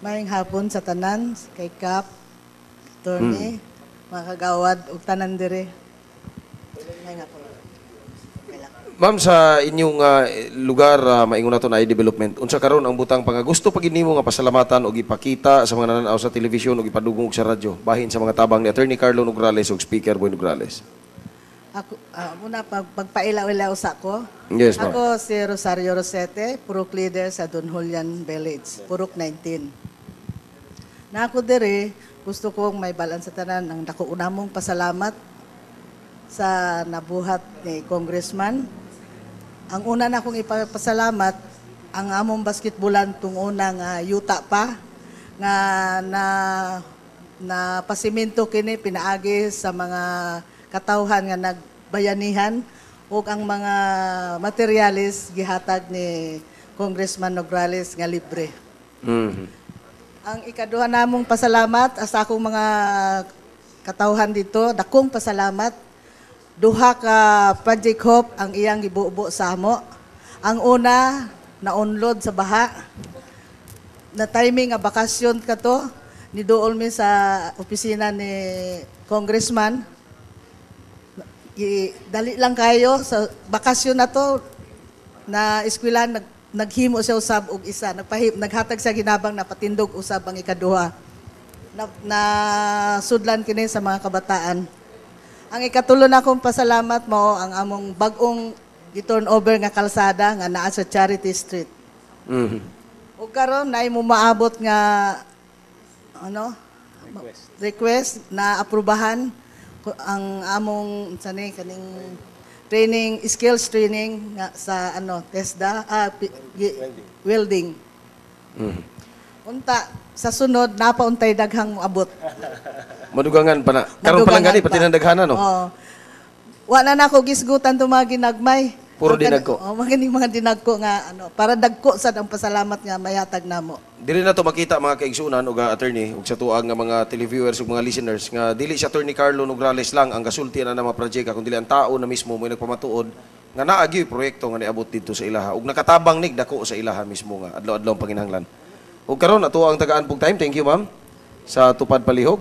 Maayong hapon sa tanan, kay Kap, Attorney, mga kagawad, ug tanan dire. Maayong hapon. Okay lang. Ma'am, sa inyong lugar, maingon nato na i-development, unsa karon ang butang gusto pag nimo nga pasalamatan o ipakita sa mga nananaw sa telebisyon o ipadugong sa radyo, bahin sa mga tabang ni Attorney Carlo Nograles o Speaker Boy Nograles? Ako, muna pagpailaw-ilaw sa ko. Yes, ma'am. Ako si Rosario Rosete, Purok Leader sa Don Julian Village, Purok 19. Na ako dire, gusto kong may balan sa tanan ang dako unamong pasalamat sa nabuhat ni Congressman. Ang una na akong ipapasalamat, ang among basketbolan tung unang yuta pa, nga na pasimento kini pinaagi sa mga katawhan nga nagbayanihan ug ang mga materialis gihatag ni Congressman Nograles nga libre. Ang ikaduha namong pasalamat sa akong mga katawhan dito, dakong pasalamat. Duha ka Project Hope ang iyang gibubo sa amo. Ang una, naunlod sa baha. Na timing nga bakasyon ka to, niduol mi sa opisina ni Congressman. Dali lang kayo sa bakasyon na to, na eskwelahan, naghimo siya usab og isa, naghatag sa ginabang na patindog usab ang ikaduha. Na sudlan kini sa mga kabataan. Ang ikatulo na akong pasalamat mo ang among bag-ong i-turnover nga kalsada nga naa sa Charity Street. Ug karon naay mo maabot nga request na aprubahan ang among kaning training, skills training nga sa TESDA, welding. Unta sa sunod napauntay daghang abot. Madugangan pa na. Karon pa lang gani pati nang daghana no. Oo. Wa na nako gisgutan to mga ginagmay. Puro dinagko. Oh, mga dinagko nga para dagko sad ang pasalamat nga mayatag namo. Dili na to makita mga kaigsunan ug attorney ug sa tuang nga mga televiewers ug mga listeners nga dili si Attorney Carlo Nograles lang ang gasulti na mga proyekto kundi ang tao na mismo mo nagpamatuod nga naa gyud proyekto nga niabot dito sa ilaha ug nakatabang nig dako sa ilaha mismo nga adlaw-adlaw panginahanglan. Ug karon ato ang tagaan pug time. Thank you, ma'am. Sa tupad palihog,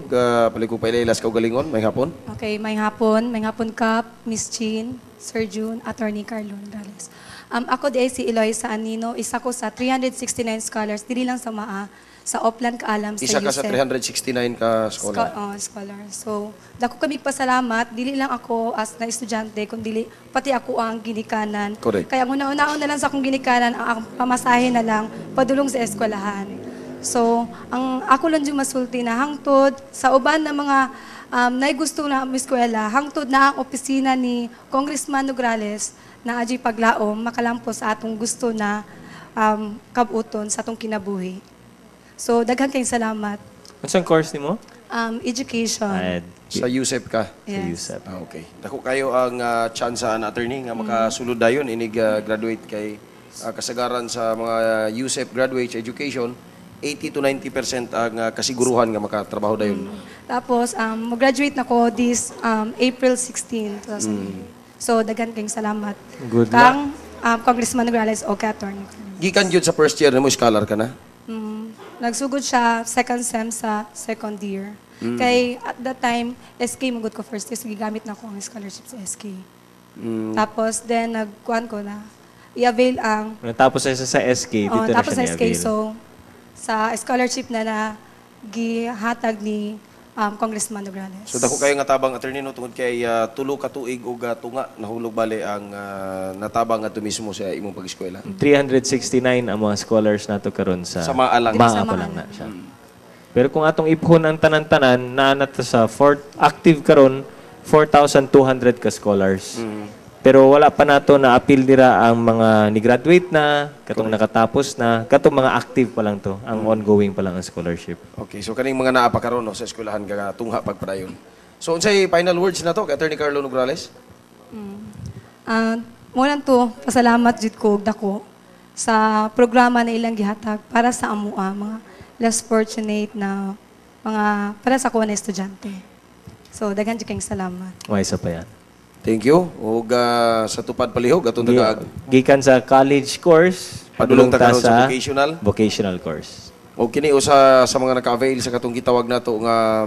palikog pa ilailas kaugalingon, may hapon. Okay, may hapon Kap, Miss Jean, Sir June, Attorney Carlo Nograles. Ako di ay si Eloy sa Anino, isa ko sa 369 scholars, dili lang sa MAA, sa Oplan Kaalam, sa Isa ka sa USEP. 369 ka scholar. Scholar. So, dako kami pasalamat, dili lang ako as na estudyante, kundi pati ako ang ginikanan. Correct. Kaya una-una na lang sa akong ginikanan, ang pamasahe na lang, padulong sa eskwelahan. So, ang ako lang yung masulti na hangtod sa uban na mga nay gusto na eskwela, hangtod na ang opisina ni Congressman Nograles na aji paglaom makalampo sa atong gusto na kabuton sa atong kinabuhi. So, daghang kayong salamat. Unsang course nimo? Education. Sa USEP ka. Yes. USEP. Okay. Dako kayo ang chance na attorney nga makasulod dayon inig graduate kay kasagaran sa mga USEP graduates education 80 to 90% ang kasiguruhan nga makatrabaho dayon. Tapos, mag-graduate na ko this April 16, 2008. So, daghan kayong salamat. Good Kang Congressman Nograles o kay Attorney. Gikan jud sa first year nimo scholar ka na. Nagsugod siya second sem sa second year. Kay at that time, SK magud ko first year, so gigamit na ko ang scholarship sa SK. Tapos, then nagkuhan ko na, i-avail ang... Natapos na sa SK, dito na tapos siya sa SK, ni-avail. so sa scholarship na gihatag ni Congressman Nograles. So dako kayo nga tabang attorney no tungod kay tulo ka tuig og tunga nahulog bali ang natabang adto mismo sa imong pag-eskwela. 369 ang mga scholars nato karon sa Maalang. Maa pa lang na siya. Pero kung atong iphon ang tanan-tanan, naa na to sa active karon 4,200 ka scholars. Pero wala pa nato na appeal dira ang mga ni-graduate na, katong nakatapos na, katong mga active pa lang to, ang ongoing pa lang ang scholarship. Okay, so kaning mga naa pa karon no sa eskwelahan ka tungha pagpadayon. So unsay final words na to kay Attorney Carlo Nograles? Muna to, pasalamat jud ko og dako sa programa na ilang gihatag para sa amua, mga less fortunate na mga para sa kuha na estudyante. So, daghan jud kayong salamat. Isa pa yan. Thank you. Ug sa tupad palihog atong Gikan sa college course, padulong ta padulong karon sa vocational. vocational course. O kini sa mga naka-avail sa katong gitawag nato nga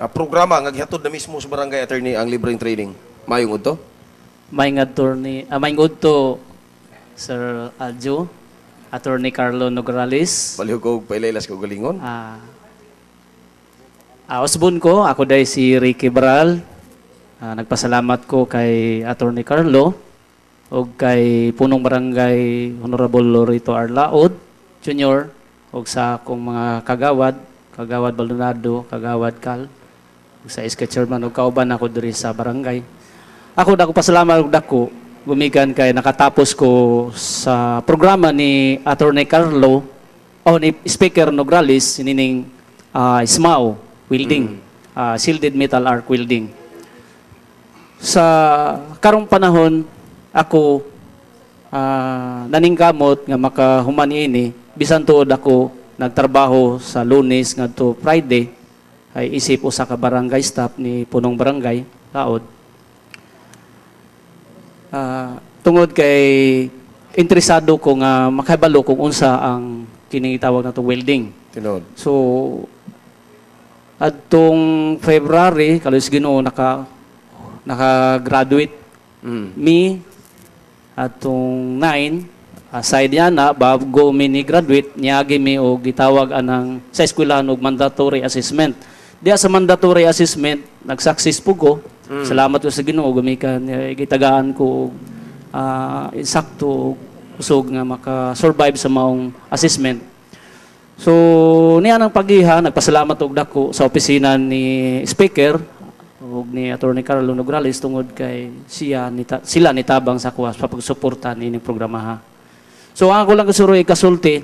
programa nga gihatod na mismo sa barangay attorney ang libreng training. Mayong udto? Maing udto, Sir Aljo, Attorney Carlo Nograles. Palihog ko pailaylas ko galingon. Usbon ko, ako day si Ricky Baral. Nagpasalamat ko kay Attorney Carlo o kay Punong Barangay Honorable Lorito Arlaod Jr. o sa akong mga kagawad Baldonado, kagawad Cal, sa iska chairman o kauban ako diri sa barangay. Ako pasalamat dako gumikan kay nakatapos ko sa programa ni Attorney Carlo o ni Speaker Nograles nining SMAO welding, shielded metal arc welding. Sa karong panahon ako naningkamot nga makahuman ini bisan tuod ako nagtrabaho sa Lunes ngadto Friday ay isip usa ka barangay staff ni punong barangay Laod. Tungod kay interesado ko nga makahibalo kung unsa ang kining tawag nato welding. Tinod. So adtong February kalos Ginoo naka-graduate me atong 9 aside niya na bago mi ni graduate niagi mi og gitawag anang sa eskwelahan og mandatory assessment. Diya sa mandatory assessment nag-success po ko. Salamat ko sa Ginoo gumikan gitagaan ko insakto usog nga maka-survive sa maong assessment. So niya nang pagiha nagpasalamat og dako sa opisina ni Speaker ug ni Attorney Carlo Nograles tungod kay sila nitabang sa kuwas sa pagsuporta nining programa. So ako lang kasuroy kasulti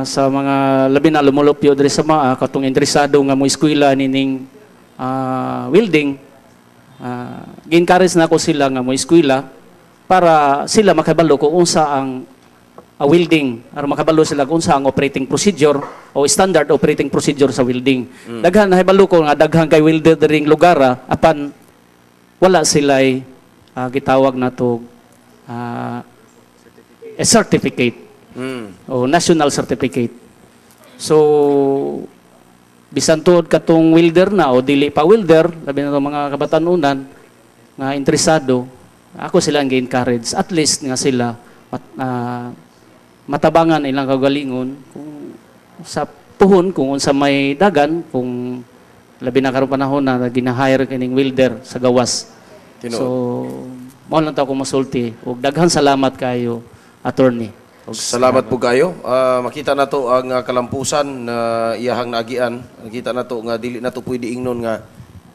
sa mga labi na lumulupyo diri sa mga katong interesado nga mo eskwela nining welding. Gi-encourage na ko sila nga mo eskwela para sila makabalo kung unsa ang welding, para makabalo sila kung unsa ang operating procedure o standard operating procedure sa welding. Daghan na hibalo ko nga daghan kay welder diring lugar apan wala sila'y gitawag na to a certificate o national certificate. So bisan tuod katong welder na o dili pa welder, labi na mga kabatanunan nga interesado, ako sila ang gi-encourage at least nga sila matabangan ilang kagalingon kung sa puhon kung unsa may dagan kung labi na karong panahon na gina-hire kining welder sa gawas. Tinuod. So mao lang ta ko masulti ug daghan salamat kayo attorney. Salamat po kayo. Makita na to ang kalampusan na iyahang naagian. Makita na to nga dili na to pwede ingnon nga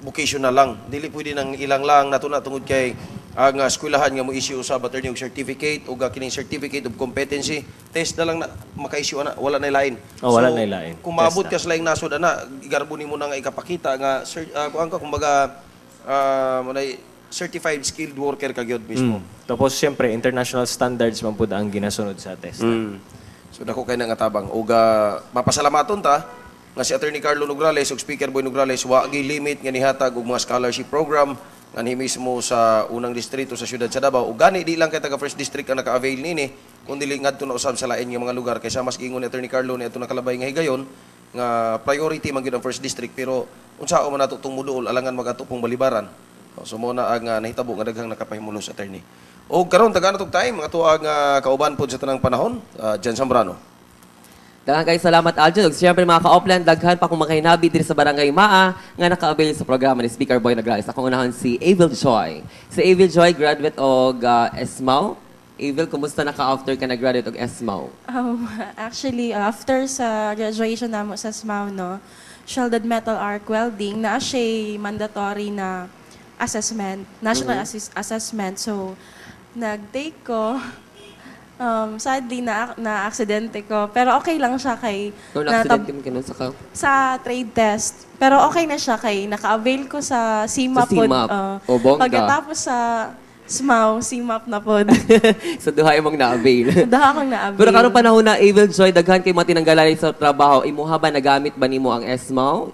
vocational lang. Dili pwede nang ilang lang nato na tungod kay ang eskwelahan nga mo issue usab attorney og certificate o kining certificate of competency test na lang na maka-issue ana wala na lain. Wala na lain. Kung maabot ka sa laing nasod ana igarbo nimo na nga ikapakita nga kuan ka kumbaga certified skilled worker ka gyud mismo. Tapos siyempre international standards man pud ang ginasunod sa test. So dako kay nga tabang ug mapasalamaton ta nga si Attorney Carlo Nograles ug Speaker Boy Nograles wa gi limit nga nihatag og mga scholarship program nga mismo sa unang distrito sa siyudad sa Davao ug gani di lang kay taga first district ang naka-avail nini kundi ngadto na usab sa lain nga mga lugar kaysa mas giingon ni Attorney Carlo ni ato nakalabay nga higayon nga priority man gyud ang first district pero unsao man nato tong muduol alangan magatupong balibaran. So mo na ang nahitabo nga daghang nakapahimulos attorney. O karon taga na tog time mga tuag kauban pod sa tanang panahon, Jan Zambrano. Daghan kay salamat Aljo. Siyempre mga ka-offline daghan pa kung makahinabi diri sa Barangay Maa nga naka-avail sa programa ni Speaker Boy Nograles. Akong unahan si Avil Joy. Si Avil Joy graduate og SMAO. Avil, kumusta naka-after ka na-graduate og SMAO? Actually, after sa graduation namo sa SMAO, no, shielded metal arc welding, na siya mandatory na assessment, national assessment. So, nag-take ko. Sadly, na-aksidente ko. Pero okay lang siya kay... Kung na-aksidente mo kinun sa trade test. Pero okay na siya kay naka-avail ko sa CMAP. Sa CMAP. O, bongga. Pagkatapos sa SMAO, CMAP na po. So, duha imong na-avail. Duha akong na-avail. Pero karong panahon na, Avil Joy, daghan kay matinanggalan sa trabaho. Imuha ba nagamit ba nimo ang SMAO?